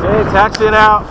Okay, taxiing out.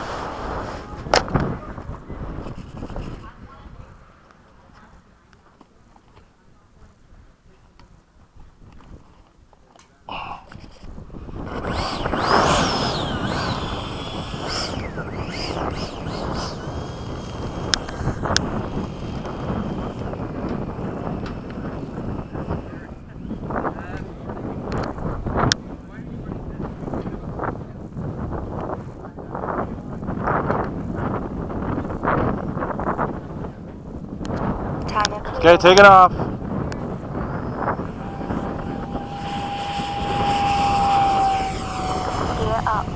Okay, taking off. Gear up.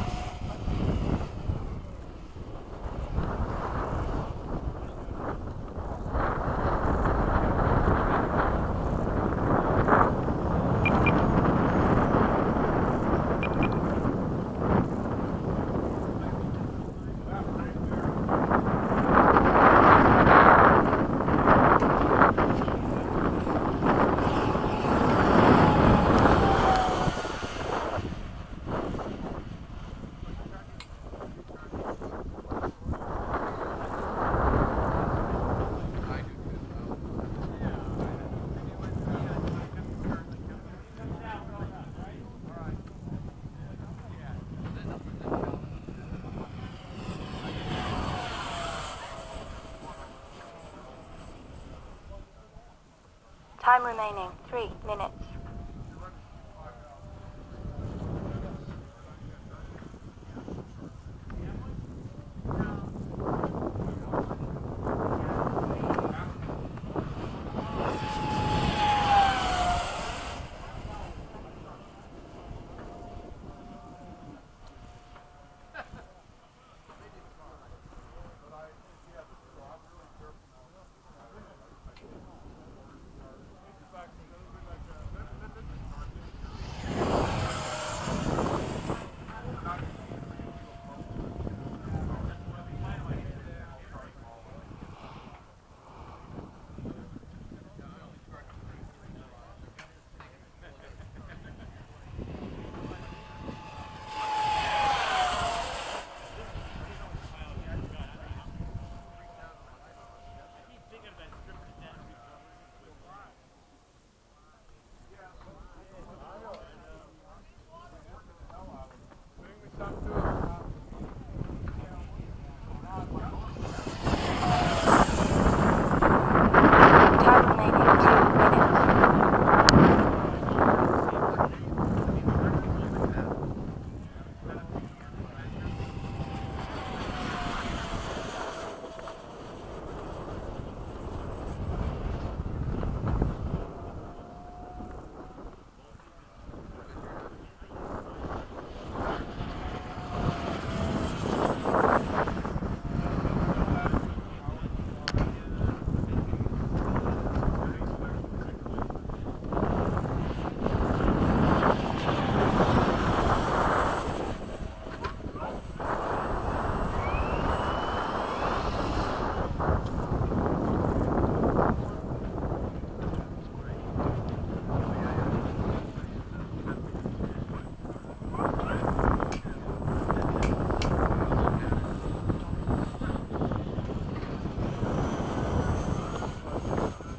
Time remaining, 3 minutes.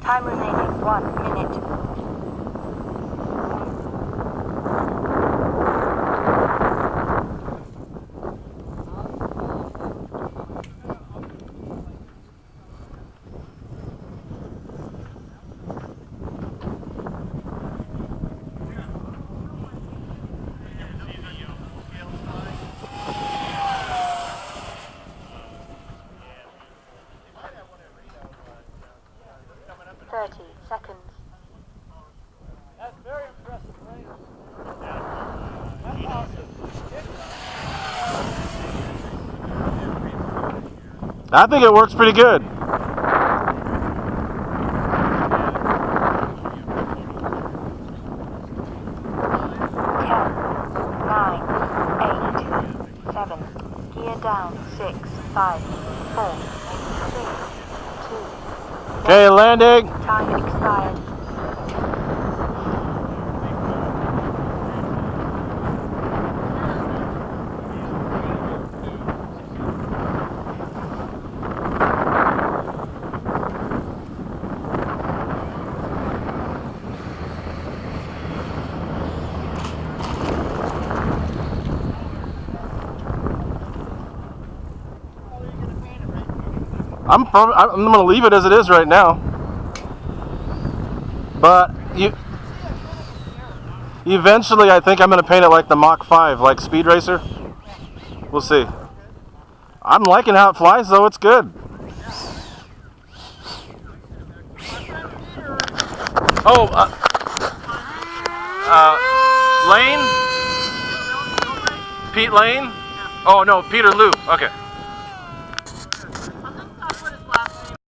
Time remaining, 1 minute. Seconds. That's very impressive, right? That's awesome. I think it works pretty good. Gear down, 6, 5, 4, 3, 2. Okay, landing. Time expired. I'm going to leave it as it is right now. But eventually, I think I'm going to paint it like the Mach 5, like Speed Racer. We'll see. I'm liking how it flies, though. It's good. Oh, Lane? Pete Lane? Oh, no, Peter Lou. Okay.